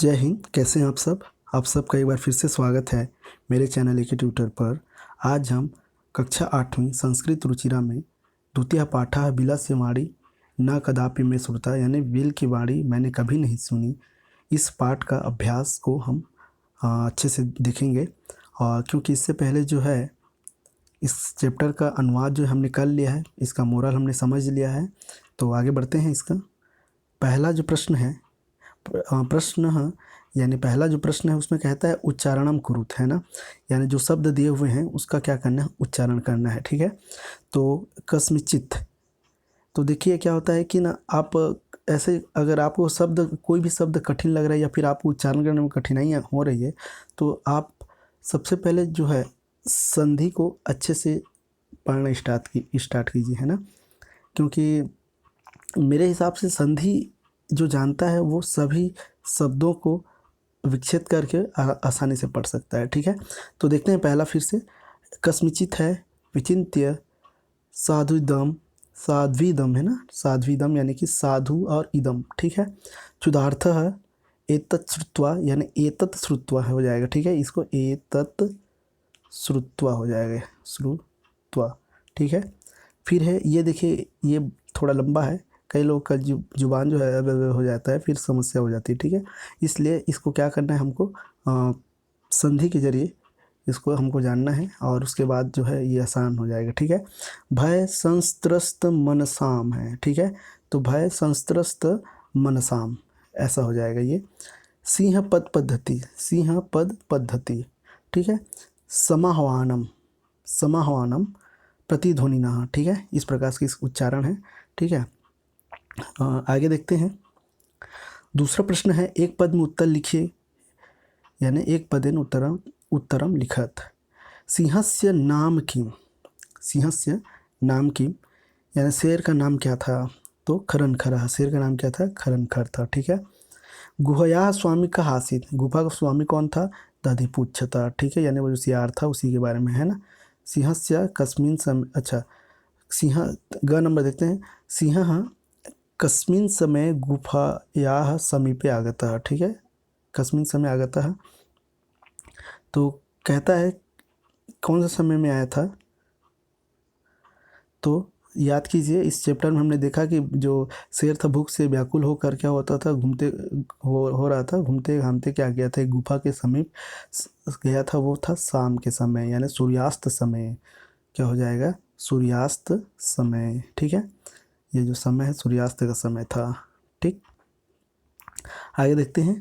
जय हिंद। कैसे हैं आप सब? आप सबका एक बार फिर से स्वागत है मेरे चैनल एक ट्यूटर पर। आज हम कक्षा 8वीं संस्कृत रुचिरा में द्वितीय पाठा बिलस्य वाणी न कदापि में श्रुता, यानी बिल की वाणी मैंने कभी नहीं सुनी, इस पाठ का अभ्यास को हम अच्छे से देखेंगे। और क्योंकि इससे पहले जो है इस चैप्टर का अनुवाद जो हमने कर लिया है, इसका मोरल हमने समझ लिया है, तो आगे बढ़ते हैं। इसका पहला जो प्रश्न है यानी पहला जो प्रश्न है उसमें कहता है उच्चारणम कुरुत, है ना, यानी जो शब्द दिए हुए हैं उसका क्या करना है, उच्चारण करना है। ठीक है, तो कस्मिचित, तो देखिए क्या होता है कि ना, आप ऐसे अगर आपको शब्द कोई भी शब्द कठिन लग रहा है या फिर आपको उच्चारण करने में कठिनाइयाँ हो रही है, तो आप सबसे पहले जो है संधि को अच्छे से पढ़ना स्टार्ट कीजिए, है ना, क्योंकि मेरे हिसाब से संधि जो जानता है वो सभी शब्दों को विक्षेप करके आसानी से पढ़ सकता है। ठीक है, तो देखते हैं पहला फिर से। कस्मिचित है विचिन्त्य साधुदम, साध्वीदम, है ना, साध्वीदम यानी कि साधु और इदम। ठीक है, क्षुधार्थ है एतत् श्रुत्वा, यानी एतत् श्रुत्वा हो जाएगा। ठीक है, इसको एतत् श्रुत्वा हो जाएगा, श्रुत्वा। ठीक है, फिर है ये देखिए, ये थोड़ा लंबा है, कई लोग का जुबान जो है हो जाता है, फिर समस्या हो जाती है। ठीक है, इसलिए इसको क्या करना है हमको, संधि के जरिए इसको हमको जानना है और उसके बाद जो है ये आसान हो जाएगा। ठीक है, भय संस्त्रस्त मनसाम है। ठीक है, तो भय संस्त्रस्त मनसाम ऐसा हो जाएगा ये। सिंह पद पद्धति, सिंह पद पद्धति। ठीक है, समाह्वानम, समाह्वानम प्रतिध्वनिना। ठीक है, इस प्रकार के इस उच्चारण है। ठीक है, आगे देखते हैं। दूसरा प्रश्न है एक पद में उत्तर लिखिए, यानी एक पदेन उत्तरम उत्तरम लिखत। सिंहस्य नाम किम, सिंहस्य नाम किम, यानी शेर का नाम क्या था, तो खरनखर। शेर का नाम क्या था, खरनखर था। ठीक है, गुहया स्वामी का हासिल, गुफा का स्वामी कौन था, दधिपुच्छ था। ठीक है, यानी वो जो सियार था उसी के बारे में, है ना। सिंहस्य कस्मिन समय, अच्छा सिंह, ग नंबर देखते हैं। सिंह कस्मिन समय गुफायाः समीपे आगतः। ठीक है, कस्मिन समय आगतः, तो कहता है कौन सा समय में आया था, तो याद कीजिए इस चैप्टर में हमने देखा कि जो शेर था भूख से व्याकुल होकर क्या होता था, घूमते हो रहा था, घूमते घामते क्या गया था, एक गुफा के समीप गया था, वो था शाम के समय, यानी सूर्यास्त समय। क्या हो जाएगा, सूर्यास्त समय। ठीक है, ये जो समय है सूर्यास्त का समय था। ठीक, आगे देखते हैं।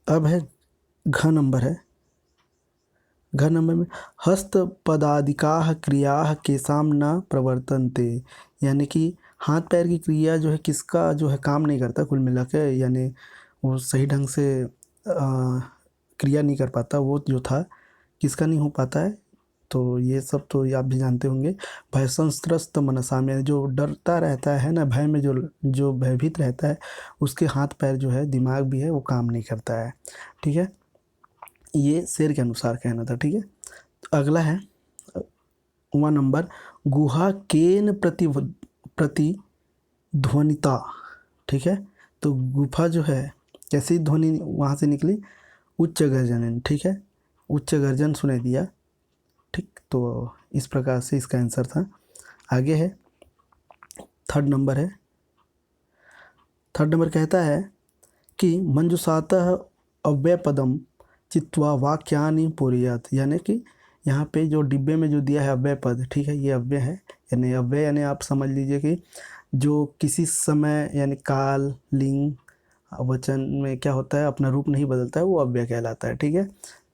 अब है घ नंबर है, घ नंबर में हस्त पदादिकाः क्रियाः केसाम न प्रवर्तन्ते, यानी कि हाथ पैर की क्रिया जो है किसका जो है काम नहीं करता कुल मिला के, यानी वो सही ढंग से क्रिया नहीं कर पाता, वो जो था किसका नहीं हो पाता है, तो ये सब तो आप भी जानते होंगे। भय संस्त्रस्त मनसा में जो डरता रहता है ना, भय में जो जो भयभीत रहता है, उसके हाथ पैर जो है, दिमाग भी है, वो काम नहीं करता है। ठीक है, ये शेर के अनुसार कहना था। ठीक है, तो अगला है 1 नंबर, गुहा केन प्रतिध्वनिता। ठीक है, तो गुफा जो है कैसी ध्वनि वहाँ से निकली, उच्च गर्जन। ठीक है, उच्च गर्जन सुनाई दिया। ठीक, तो इस प्रकार से इसका आंसर था। आगे है 3 नंबर है, 3 नंबर कहता है कि मंजुषातः अव्ययपदम चित्वा वाक्यानि पुरयत, यानी कि यहाँ पे जो डिब्बे में जो दिया है अव्यय पद, ठीक है, ये अव्यय है, यानी अव्यय यानी आप समझ लीजिए कि जो किसी समय यानी काल लिंग वचन में क्या होता है, अपना रूप नहीं बदलता है, वो अव्यय कहलाता है। ठीक है,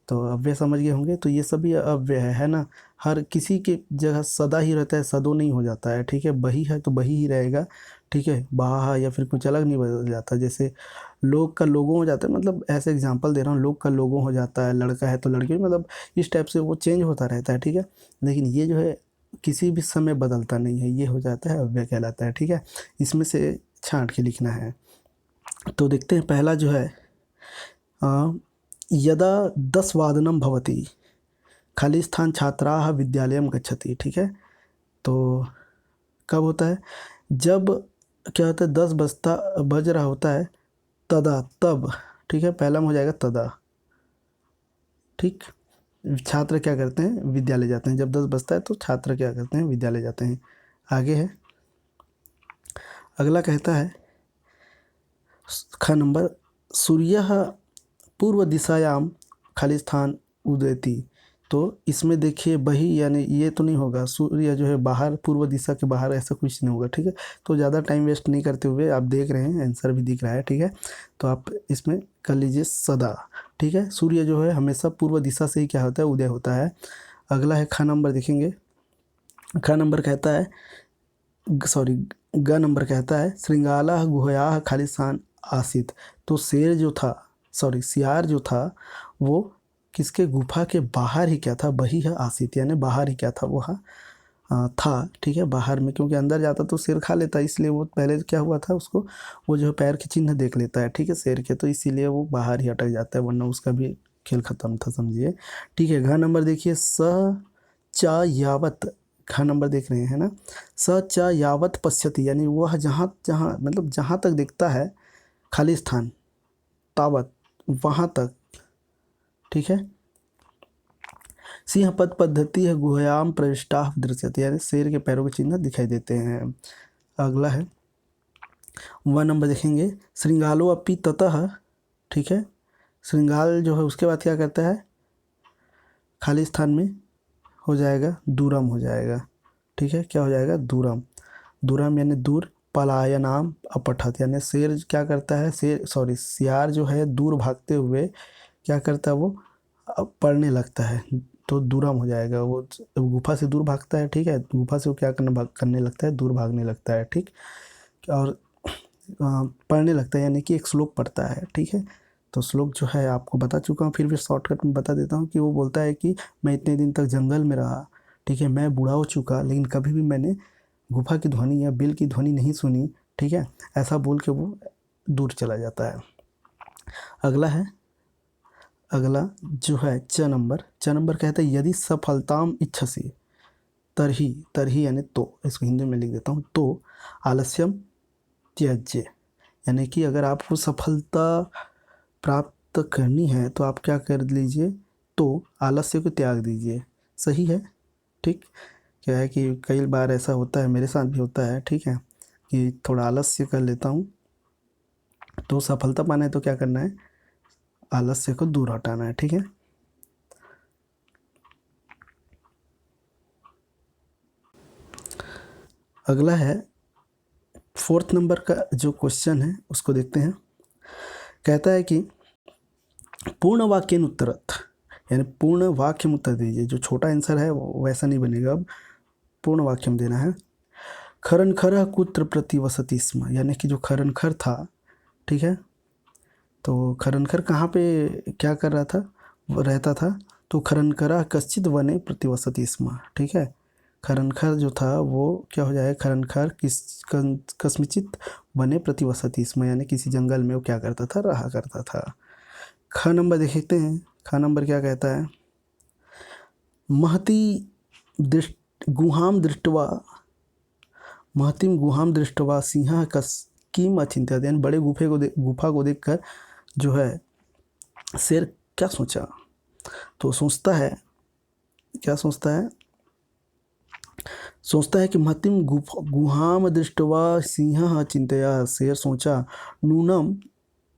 तो अव्यय समझ गए होंगे, तो ये सभी अव्यय है ना। हर किसी के जगह सदा ही रहता है, सदो नहीं हो जाता है। ठीक है, बही है तो बही ही रहेगा। ठीक है, बहा या फिर कुछ अलग नहीं बदल जाता, जैसे लोग का लोगों हो जाता है, मतलब ऐसे एग्जांपल दे रहा हूँ, लोग का लोगों हो जाता है, लड़का है तो लड़की, मतलब इस टाइप से वो चेंज होता रहता है। ठीक है, लेकिन ये जो है किसी भी समय बदलता नहीं है, ये हो जाता है अव्यय कहलाता है। ठीक है, इसमें से छांट के लिखना है। तो देखते हैं पहला जो है, यदा 10 वादनम भवति खाली स्थान छात्राः विद्यालयम गच्छति। ठीक है, तो कब होता है, जब क्या होता है 10 बज रहा होता है, तदा तब ठीक है, पहला में हो जाएगा तदा। ठीक, छात्र क्या करते हैं, विद्यालय जाते हैं। जब 10 बजता है तो छात्र क्या करते हैं, विद्यालय जाते हैं। आगे है, अगला कहता है ख नंबर, सूर्य पूर्व दिशायाम खाली स्थान उदयति। तो इसमें देखिए बही यानी ये तो नहीं होगा, सूर्य जो है बाहर, पूर्व दिशा के बाहर, ऐसा कुछ नहीं होगा। ठीक है, तो ज़्यादा टाइम वेस्ट नहीं करते हुए, आप देख रहे हैं आंसर भी दिख रहा है। ठीक है, तो आप इसमें कर लीजिए सदा। ठीक है, सूर्य जो है हमेशा पूर्व दिशा से ही क्या होता है, उदय होता है। अगला है ख नंबर, देखेंगे ख नंबर कहता है, सॉरी ग नंबर कहता है श्रृंगाला गुहया खालिस्तान आसित। तो शेर जो था, सॉरी सियार जो था, वो किसके गुफा के बाहर ही क्या था, बही है आसित, यानी बाहर ही क्या था, वो था। ठीक है, बाहर में, क्योंकि अंदर जाता तो शेर खा लेता, इसलिए वो पहले क्या हुआ था उसको, वो जो है पैर के चिन्ह देख लेता है। ठीक है, शेर के, तो इसीलिए वो बाहर ही अटक जाता है, वरना उसका भी खेल खत्म था, समझिए। ठीक है, घ नंबर देखिए, स च यावत, घ नंबर देख रहे हैं ना, स च यावत पश्यति, यानी वह जहाँ जहाँ मतलब जहाँ तक दिखता है खाली स्थान, तावत, वहाँ तक। ठीक है, सिंह पद पद्धति है गुहयाम प्रविष्टा दृश्यते, यानी शेर के पैरों के चिन्ह दिखाई देते हैं। अगला है 1 नंबर, देखेंगे श्रृंगालो अपि ततः। ठीक है, श्रृंगाल जो है उसके बाद क्या करता है, खाली स्थान में हो जाएगा दूरम हो जाएगा। ठीक है, क्या हो जाएगा, दूरम। दूरम यानी दूर, पलायनाम अपठत, यानी शेर क्या करता है, शेर सॉरी सियार जो है दूर भागते हुए क्या करता है, वो पढ़ने लगता है, तो दूरम हो जाएगा। वो गुफा से दूर भागता है। ठीक है, गुफा से वो क्या करने लगता है, दूर भागने लगता है। ठीक, और पढ़ने लगता है, यानी कि एक श्लोक पढ़ता है। ठीक है, तो श्लोक जो है आपको बता चुका हूँ, फिर भी शॉर्टकट में बता देता हूँ कि वो बोलता है कि मैं इतने दिन तक जंगल में रहा, ठीक है, मैं बूढ़ा हो चुका, लेकिन कभी भी मैंने गुफा की ध्वनि या बिल की ध्वनि नहीं सुनी। ठीक है, ऐसा बोल के वो दूर चला जाता है। अगला है, अगला जो है च नंबर, च नंबर कहता है यदि सफलताम इच्छसी, तरही, तरही यानी तो, इसको हिंदी में लिख देता हूँ, तो आलस्यम त्याज्य, यानी कि अगर आपको सफलता प्राप्त करनी है तो आप क्या कर लीजिए, तो आलस्य को त्याग दीजिए। सही है। ठीक, क्या है कि कई बार ऐसा होता है, मेरे साथ भी होता है। ठीक है, कि थोड़ा आलस्य कर लेता हूँ, तो सफलता पाना है तो क्या करना है, आलस्य को दूर हटाना है। ठीक है, अगला है 4th नंबर का जो क्वेश्चन है उसको देखते हैं। कहता है कि पूर्ण वाक्य उत्तरत, यानी पूर्ण वाक्य में उत्तर दीजिए। जो छोटा आंसर है वो वैसा नहीं बनेगा, अब पूर्ण वाक्य में देना है। खरनखर कुत्र प्रतिवसति स्म, यानी कि जो खरनखर था, ठीक है, तो खरनखर कहाँ पे क्या कर रहा था, वो रहता था, तो खरनखरा कश्चित वने प्रतिवसति स्म। ठीक है, खरनखर जो था वो क्या हो जाएगा, खरनखर कस्मिचित वने प्रतिवसति स्म, यानी किसी जंगल में वो क्या करता था, रहा करता था। ख नंबर देखते हैं, ख नंबर क्या कहता है, महती गुहाम दृष्टवा, महतिम गुहाम दृष्टवा सिंह किम अचिंत्य, यानी बड़े गुफा को देखकर जो है शेर क्या सोचा, तो सोचता है, क्या सोचता है, सोचता है कि महतिम गुहाम दृष्टवा सिंह चिंतया, शेर सोचा नूनम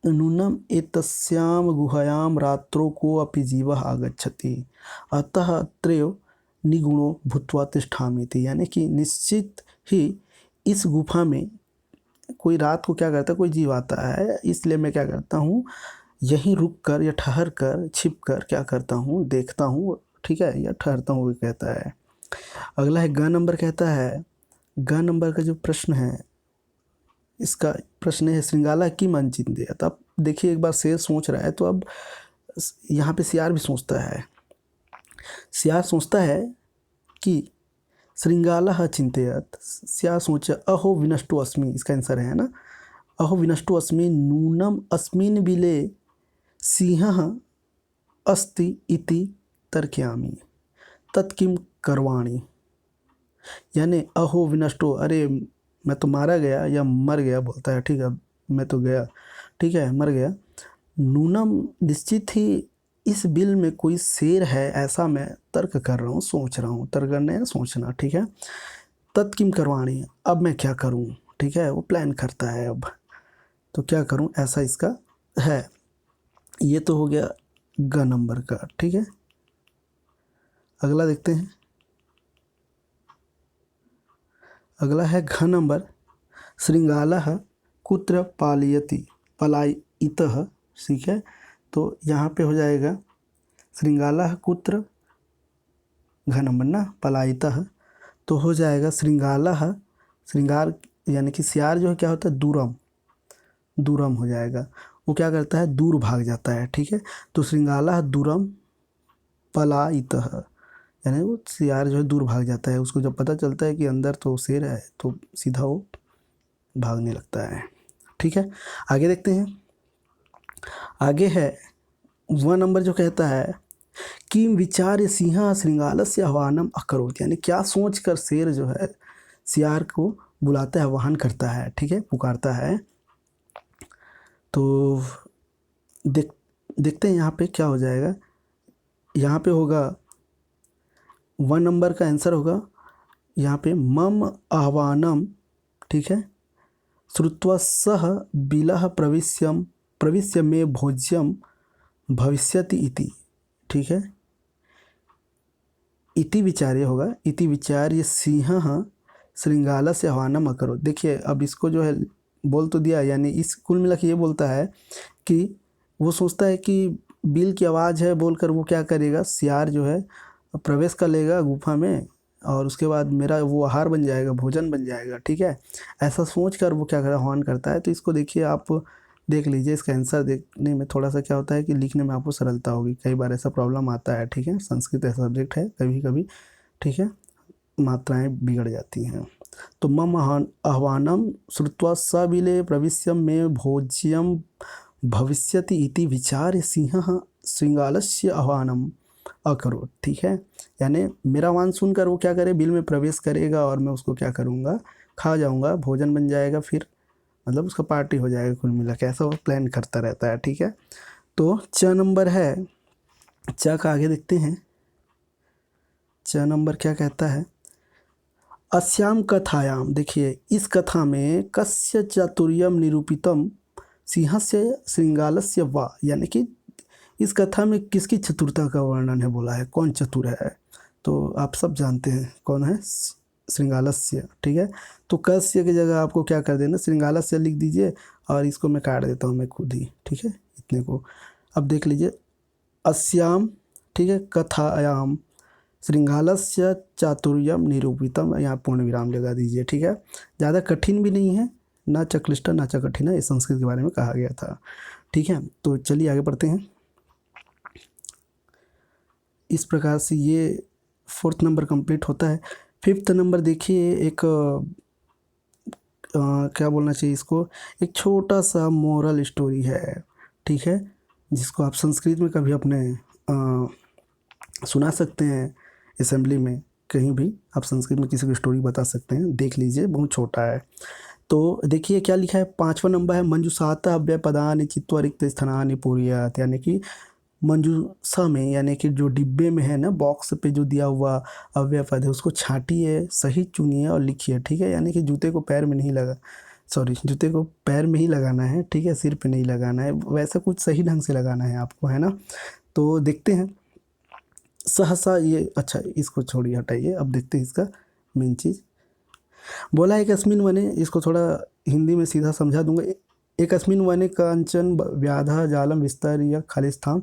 नूनम एतस्याम गुहायाम रात्रो को अपि जीवः आगच्छति अतः अत्रैव निगुणो भूत्वा तिष्ठामि थी, यानी कि निश्चित ही इस गुफा में कोई रात को क्या करता है, कोई जीव आता है, इसलिए मैं क्या करता हूँ, यहीं रुक कर या ठहर कर छिप कर क्या करता हूँ, देखता हूँ। ठीक है, या ठहरता हूँ, कहता है। अगला है ग नंबर, कहता है ग नंबर का जो प्रश्न है, इसका प्रश्न है श्रृंगाला की मन चिंते। तो अब देखिए, एक बार शेर सोच रहा है, तो अब यहाँ पे सियार भी सोचता है। सियार सोचता है कि श्रृंगाला चिंतयत, सियार सोचा अहो विनष्टो अस्मि, इसका आंसर है ना, अहो विनष्टो अस्मि नूनम अस्मिन बिले सिंह अस्ति इति तर्कयामि तत्किम करवाणी, यानी अहो विनष्टो, अरे मैं तो मारा गया या मर गया बोलता है। ठीक है, मैं तो गया, ठीक है, मर गया, नूनम निश्चित ही इस बिल में कोई शेर है, ऐसा मैं तर्क कर रहा हूँ, सोच रहा हूँ। तर्क करना है सोचना, ठीक है। तत्किम करवाणी है, अब मैं क्या करूँ, ठीक है। वो प्लान करता है अब तो क्या करूँ, ऐसा इसका है। ये तो हो गया ग नंबर का, ठीक है। अगला देखते हैं। अगला है घ नंबर। श्रृंगालः कुत्र पालयति पलायितः, ठीक है। तो यहाँ पे हो जाएगा श्रृंगालः कुत्र, घ नंबर ना, पलायितः, तो हो जाएगा श्रृंगालः। श्रृंगार यानी कि सियार जो है क्या होता है, दूरम, दूरम हो जाएगा। वो क्या करता है, दूर भाग जाता है, ठीक है। तो श्रृंगालः दूरम पलायितः, यानी वो सियार जो है दूर भाग जाता है। उसको जब पता चलता है कि अंदर तो शेर है तो सीधा वो भागने लगता है, ठीक है। आगे देखते हैं। आगे है वह नंबर जो कहता है किम विचार्य सिंह श्रृंगालस्य आह्वानम अकरोत्, यानी क्या सोच कर शेर जो है सियार को बुलाता है, आह्वान करता है, ठीक है, पुकारता है। तो देखते हैं यहाँ पे क्या हो जाएगा। यहाँ पे होगा वन नंबर का आंसर होगा यहाँ पे मम आह्वानम, ठीक है, श्रुत्वा सह बिलः प्रविश्य मे भोज्यम भविष्यति इति, ठीक है। इति विचार्य होगा, इति विचार्य सिंहः श्रृंगालस्य आह्वानम अकरोत्। देखिए अब इसको जो है बोल तो दिया, यानी इस कुल मिला के ये बोलता है कि वो सोचता है कि बिल की आवाज़ है बोलकर वो क्या करेगा, सियार जो है प्रवेश कर लेगा गुफा में और उसके बाद मेरा वो आहार बन जाएगा, भोजन बन जाएगा, ठीक है। ऐसा सोच कर वो क्या कर आह्वान करता है। तो इसको देखिए, आप देख लीजिए, इसका आंसर देखने में थोड़ा सा क्या होता है कि लिखने में आपको सरलता होगी। कई बार ऐसा प्रॉब्लम आता है, ठीक है। संस्कृत ऐसा सब्जेक्ट है कभी कभी, ठीक है, मात्राएं बिगड़ जाती हैं। तो मम आह्वानम श्रुत्वा सबिले प्रविश्य में भोज्यम भविष्यति इति विचार्य सिंहः श्रृंगालस्य आह्वानम अकरोत्, ठीक है। यानी मेरा आह्वान सुनकर वो क्या करे, बिल में प्रवेश करेगा और मैं उसको क्या करूँगा, खा जाऊँगा, भोजन बन जाएगा, फिर मतलब उसका पार्टी हो जाएगा। कुल मिला के ऐसा वो प्लान करता रहता है, ठीक है। तो च नंबर है, च का आगे देखते हैं। च नंबर क्या कहता है, अस्याम कथायाम, देखिए इस कथा में कस्य चातुर्यम निरूपितम सिंहस्य श्रृंगालस्य वा, यानी कि इस कथा में किसकी चतुरता का वर्णन है बोला है, कौन चतुर है। तो आप सब जानते हैं कौन है, श्रृंगालस्य, ठीक है। तो कस्य की जगह आपको क्या कर देना, श्रृंगालस्य लिख दीजिए और इसको मैं काट देता हूँ मैं खुद ही, ठीक है, इतने को। अब देख लीजिए अस्याम, ठीक है, कथायाम श्रृंगालस्य चातुर्यम निरूपितम, यहाँ पूर्ण विराम लगा दीजिए, ठीक है। ज़्यादा कठिन भी नहीं है, ना चक्लिष्ट ना कठिन है, ये संस्कृत के बारे में कहा गया था, ठीक है। तो चलिए आगे बढ़ते हैं। इस प्रकार से ये फोर्थ नंबर कंप्लीट होता है। फिफ्थ नंबर देखिए, एक क्या बोलना चाहिए इसको, एक छोटा सा मोरल स्टोरी है, ठीक है, जिसको आप संस्कृत में कभी अपने सुना सकते हैं असेंबली में, कहीं भी आप संस्कृत में किसी को स्टोरी बता सकते हैं, देख लीजिए, बहुत छोटा है। तो देखिए क्या लिखा है, पाँचवा नंबर है मंजूषाता अव्यय पदानि चित्वा रिक्त स्थानानि पूरयेत्, यानी कि मंजूषा में, यानी कि जो डिब्बे में है ना, बॉक्स पे जो दिया हुआ अव्यय पद है उसको छांटिए, सही चुनिए और लिखिए, ठीक है। यानी कि जूते को पैर में नहीं लगा, सॉरी, जूते को पैर में ही लगाना है, ठीक है, सिर पे नहीं लगाना है, वैसा कुछ सही ढंग से लगाना है आपको, है ना। तो देखते हैं सहसा ये, अच्छा इसको छोड़िए, हटाइए, अब देखते हैं इसका मेन चीज़। बोला एक अस्मिन वने, इसको थोड़ा हिंदी में सीधा समझा दूंगा। एक अस्मिन वने कांचन व्याधा जालम विस्तार या खालिस्थान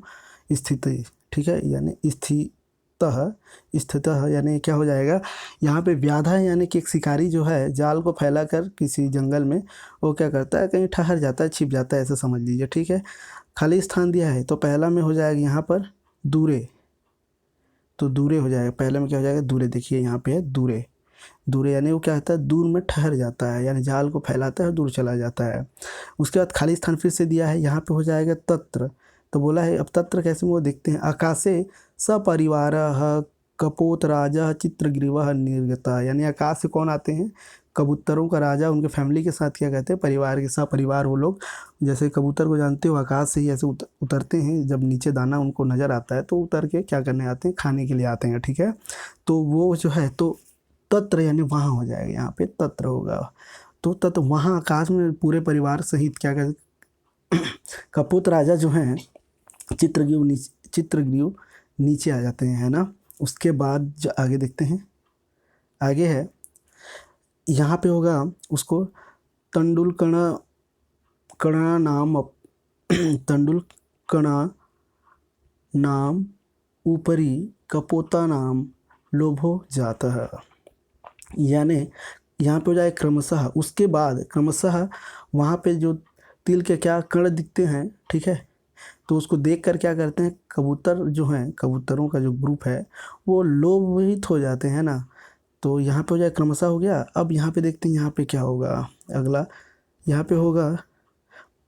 स्थित, ठीक है, यानी स्थितः यानी क्या हो जाएगा, यहाँ पे व्याधा यानी कि एक शिकारी जो है जाल को फैलाकर किसी जंगल में वो क्या करता है, कहीं ठहर जाता है, छिप जाता है, ऐसे समझ लीजिए, ठीक है। खाली स्थान दिया है तो पहला में हो जाएगा यहाँ पर दूरे, तो दूरे हो जाएगा, पहले में क्या हो जाएगा, दूरे, देखिए यहाँ पे है दूरे, दूरे यानी वो क्या होता है, दूर में ठहर जाता है, यानी जाल को फैलाता है और दूर चला जाता है। उसके बाद खाली स्थान फिर से दिया है, यहाँ पे हो जाएगा तत्र, तो बोला है अब तत्र कैसे वो देखते हैं, आकाशे सपरिवार कपोत राजा चित्रग्रीव निर्गता, यानी आकाश से कौन आते हैं, कबूतरों का राजा उनके फैमिली के साथ क्या कहते हैं, परिवार के साथ, परिवार वो लोग, जैसे कबूतर को जानते हो आकाश से ही ऐसे उतरते हैं, जब नीचे दाना उनको नज़र आता है तो उतर के क्या करने आते हैं, खाने के लिए आते हैं, ठीक है। तो वो जो है तो तत्र यानी वहाँ हो जाएगा, यहाँ पे तत्र होगा। तो तत्र वहाँ आकाश में पूरे परिवार सहित क्या कहते कपूत राजा जो हैं चित्रग्रीव नीचे आ जाते हैं, है ना। उसके बाद जो आगे देखते हैं, आगे है यहाँ पे होगा उसको तंडुलकणा कणा नाम तंडुलकणा नाम ऊपरी कपोता नाम लोभो जातः, यानी यहाँ पे हो जाए क्रमशः, उसके बाद क्रमशः वहाँ पे जो तिल के क्या कण दिखते हैं, ठीक है, तो उसको देख कर क्या करते हैं, कबूतर जो हैं, कबूतरों का जो ग्रुप है वो लोभवित हो जाते हैं ना। तो यहाँ पे हो जाए क्रमशः हो गया। अब यहाँ पे देखते हैं यहाँ पे क्या होगा अगला, यहाँ पे होगा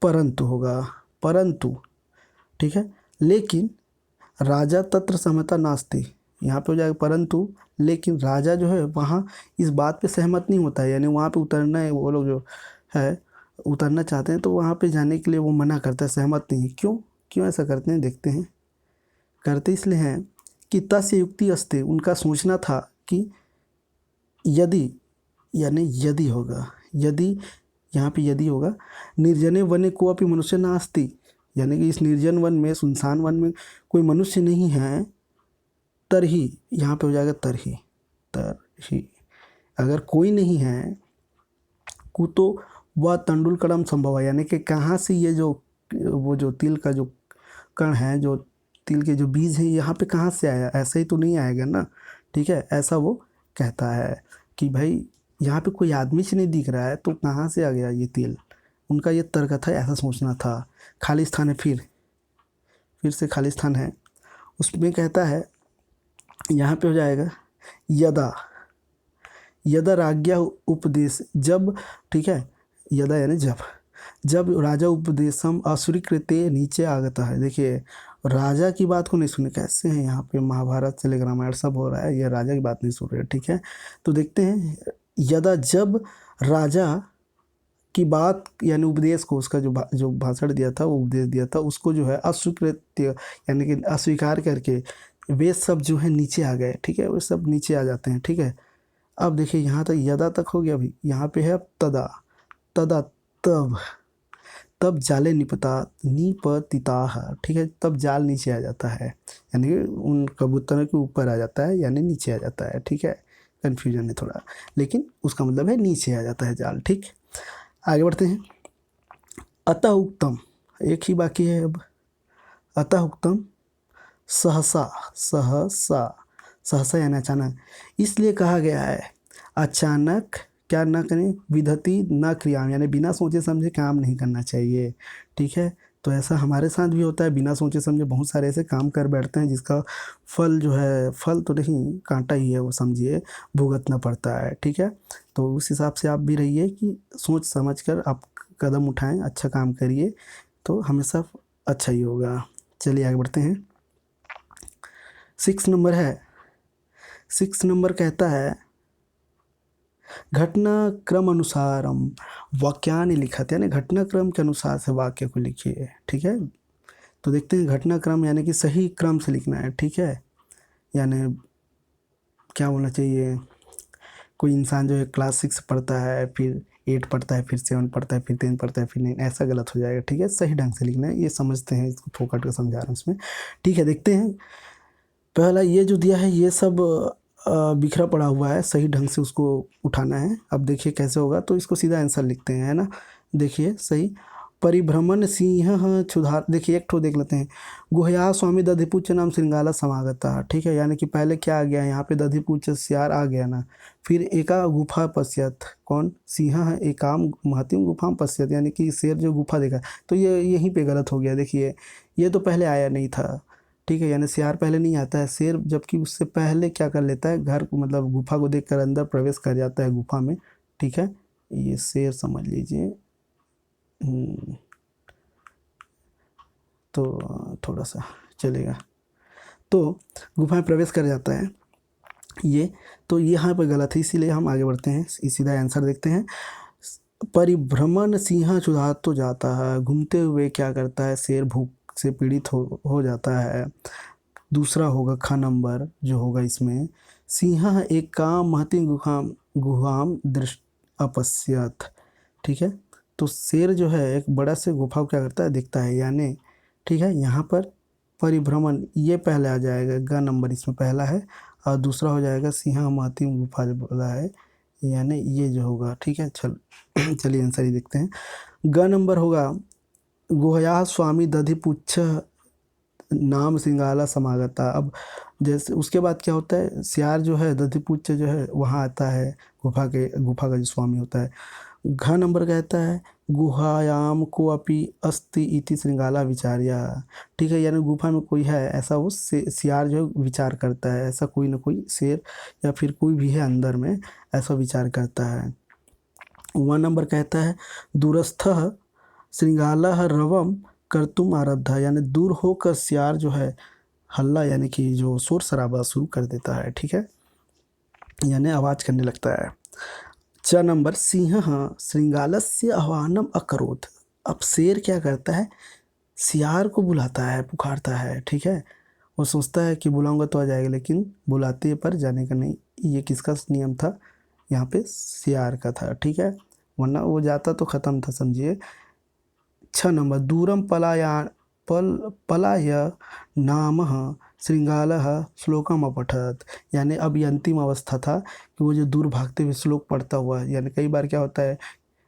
परंतु होगा, परंतु, ठीक है, लेकिन राजा तत्र समता नास्ति, यहाँ पे हो जाएगा परंतु, लेकिन राजा जो है वहाँ इस बात पे सहमत नहीं होता है, यानी वहाँ पे उतरना है, वो लोग जो है उतरना चाहते हैं तो वहाँ पे जाने के लिए वो मना करता है, सहमत नहीं है। क्यों क्यों ऐसा करते हैं, देखते हैं। करते इसलिए हैं कि तस्य युक्ति अस्ति, उनका सोचना था कि यदि, यानी यदि होगा, यदि यहाँ पे यदि होगा, निर्जने वने को अपनी मनुष्य नास्ति, यानी कि इस निर्जन वन में, सुनसान वन में कोई मनुष्य नहीं है, तरही, यहाँ पे हो जाएगा तरही, तरही, अगर कोई नहीं है, कुतो वह तंडुलकणम संभव है, यानी कि कहाँ से ये जो वो जो तिल का जो कण है, जो तिल के जो बीज हैं, यहाँ पे कहाँ से आया, ऐसे ही तो नहीं आएगा ना, ठीक है। ऐसा वो कहता है कि भाई यहाँ पे कोई आदमी से नहीं दिख रहा है तो कहाँ से आ गया ये तिल, उनका ये तर्क था, ऐसा सोचना था। खाली स्थान है, फिर से खाली स्थान है, उसमें कहता है यहाँ पे हो जाएगा यदा, यदा राज्ञा उपदेश, जब, ठीक है, यदा यानी जब राजा उपदेशम अस्वीकृत्य नीचे आगता है। देखिए राजा की बात को नहीं सुने, कैसे हैं यहाँ पे महाभारत से लेकर रामायण सब हो रहा है, ये राजा की बात नहीं सुन रहे, ठीक है। तो देखते हैं यदा, जब राजा की बात यानी उपदेश को, उसका जो भाषण दिया था, वो उपदेश दिया था, उसको जो है अस्वीकृत्य यानी कि अस्वीकार करके वे सब जो है नीचे आ गए, ठीक है, वे सब नीचे आ जाते हैं, ठीक है। अब देखिए यहाँ तक यदा तक हो गया, अभी यहाँ पे है तदा, तदा तब जाले निपतिताह, ठीक है, तब जाल नीचे आ जाता है, यानी कि उन कबूतरों के ऊपर आ जाता है, यानी नीचे आ जाता है, ठीक है। कन्फ्यूजन है थोड़ा, लेकिन उसका मतलब है नीचे आ जाता है जाल, ठीक। आगे बढ़ते हैं। अतः उक्तम, एक ही बाकी है अब, अतः उक्तम सहसा, सहसा, सहसा यानी अचानक, इसलिए कहा गया है अचानक क्या न करें, विधति न क्रिया, यानी बिना सोचे समझे काम नहीं करना चाहिए, ठीक है। तो ऐसा हमारे साथ भी होता है, बिना सोचे समझे बहुत सारे ऐसे काम कर बैठते हैं जिसका फल जो है, फल तो नहीं कांटा ही है वो, समझिए, भुगतना पड़ता है, ठीक है। तो उस हिसाब से आप भी रहिए कि सोच समझ कर आप कदम उठाएं, अच्छा काम करिए, तो हमेशा अच्छा ही होगा। चलिए आगे बढ़ते हैं। 6 नंबर है, 6 नंबर कहता है घटनाक्रम अनुसारम वाक्यानि लिखत, यानी घटनाक्रम के अनुसार से वाक्य को लिखिए, ठीक है। तो देखते हैं घटनाक्रम यानी कि सही क्रम से लिखना है, ठीक है। यानी क्या होना चाहिए, कोई इंसान जो है क्लास 6 पढ़ता है, फिर 8 पढ़ता है, फिर 7 पढ़ता है, फिर 10 पढ़ता है, फिर 9, ऐसा गलत हो जाएगा, ठीक है। सही ढंग से लिखना है, ये समझते हैं, इसको फोकट कर समझा रहा हूँ इसमें, ठीक है। देखते हैं पहला ये जो दिया है ये सब बिखरा पड़ा हुआ है, सही ढंग से उसको उठाना है। अब देखिए कैसे होगा, तो इसको सीधा आंसर लिखते हैं, है ना। देखिए सही, परिभ्रमण सिंह क्षुधार, देखिए एक ठो देख लेते हैं, गुहया स्वामी दधिपुच्च नाम श्रृंगाला समागता, ठीक है। यानी कि पहले क्या आ गया यहाँ पे, दधिपुच्च सियार आ गया ना, फिर एका गुफा पश्यत, कौन, सिंह है, एकाम महतिम गुफा पश्यत, यानी कि शेर जो गुफा देखा, तो ये यहीं पे गलत हो गया। देखिए ये तो पहले आया नहीं था, ठीक है, यानी सियार पहले नहीं आता है, शेर जबकि उससे पहले क्या कर लेता है, घर को मतलब गुफा को देखकर अंदर प्रवेश कर जाता है गुफा में, ठीक है। ये शेर समझ लीजिए, तो थोड़ा सा चलेगा, तो गुफा में प्रवेश कर जाता है, ये तो यहाँ पर गलत है, इसीलिए हम आगे बढ़ते हैं, सीधा आंसर देखते हैं। परिभ्रमण सिंह चुरा तो जाता है, घूमते हुए क्या करता है, शेर भूख से पीड़ित हो जाता है। दूसरा होगा ख नंबर जो होगा इसमें, सिंह एक काम महति गुहाम गुहाम दृष्ट अपश्यत। ठीक है, तो शेर जो है एक बड़ा से गुफा को क्या करता है, दिखता है, यानी ठीक है यहाँ पर परिभ्रमण ये पहले आ जाएगा, ग नंबर इसमें पहला है, और दूसरा हो जाएगा सिंह महति गुफा जो बोला है, यानी ये जो होगा। ठीक है, चलिए आंसर ही देखते हैं। ग नंबर होगा गुहया स्वामी दधिपुच्छ नाम सिंगाला समागता। अब जैसे उसके बाद क्या होता है, सियार जो है दधिपुच्छ जो है वहाँ आता है, गुफा का जो स्वामी होता है। घ नंबर कहता है गुहायाम को अपि अस्ति इति श्रृंगाला विचार्या। ठीक है, यानी गुफा में कोई है ऐसा, वो सियार जो है विचार करता है, ऐसा कोई ना कोई शेर या फिर कोई भी है अंदर में, ऐसा विचार करता है। 1 नंबर कहता है दूरस्थः श्रृंगालः रवम कर्तुम आरब्धा, यानी दूर होकर सियार जो है हल्ला यानी कि जो शोर शराबा शुरू कर देता है। ठीक है, यानी आवाज़ करने लगता है। 4 नंबर सिंह श्रृंगालस्य आह्वानम अकरोत्। अब शेर क्या करता है, सियार को बुलाता है, पुकारता है। ठीक है, वो सोचता है कि बुलाऊंगा तो आ जाएगा, लेकिन बुलाते पर जाने का नहीं। ये किसका नियम था, यहाँ पे सियार का था। ठीक है, वरना वो जाता तो ख़त्म था, समझिए। 6 नंबर दूरम पलाय नाम श्रृंगालः श्लोकम अपठत, यानी अब ये अंतिम अवस्था था कि वो जो दूर भागते हुए श्लोक पढ़ता हुआ, यानी कई बार क्या होता है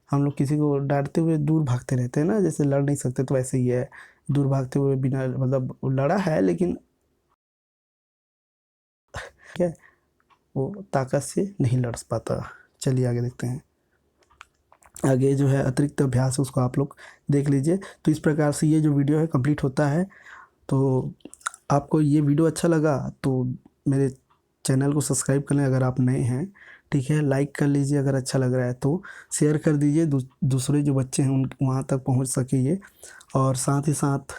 हम लोग किसी को डांटते हुए दूर भागते रहते हैं ना, जैसे लड़ नहीं सकते, तो वैसे ही है, दूर भागते हुए बिना मतलब लड़ा है लेकिन क्या वो ताकत से नहीं लड़ पाता। चलिए आगे देखते हैं। आगे जो है अतिरिक्त अभ्यास है उसको आप लोग देख लीजिए। तो इस प्रकार से ये जो वीडियो है कंप्लीट होता है। तो आपको ये वीडियो अच्छा लगा तो मेरे चैनल को सब्सक्राइब कर लें अगर आप नए हैं। ठीक है, लाइक कर लीजिए अगर अच्छा लग रहा है तो, शेयर कर दीजिए दूसरे जो बच्चे हैं उन वहाँ तक पहुँच सके ये। और साथ ही साथ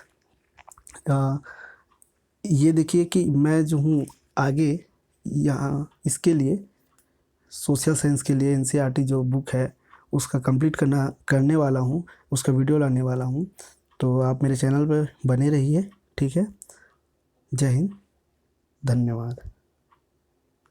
ये देखिए कि मैं जो हूँ आगे यहाँ इसके लिए सोशल साइंस के लिए एनसीईआरटी जो बुक है उसका कंप्लीट करने वाला हूँ, उसका वीडियो लाने वाला हूँ। तो आप मेरे चैनल पर बने रहिए। ठीक है, जय हिंद, धन्यवाद।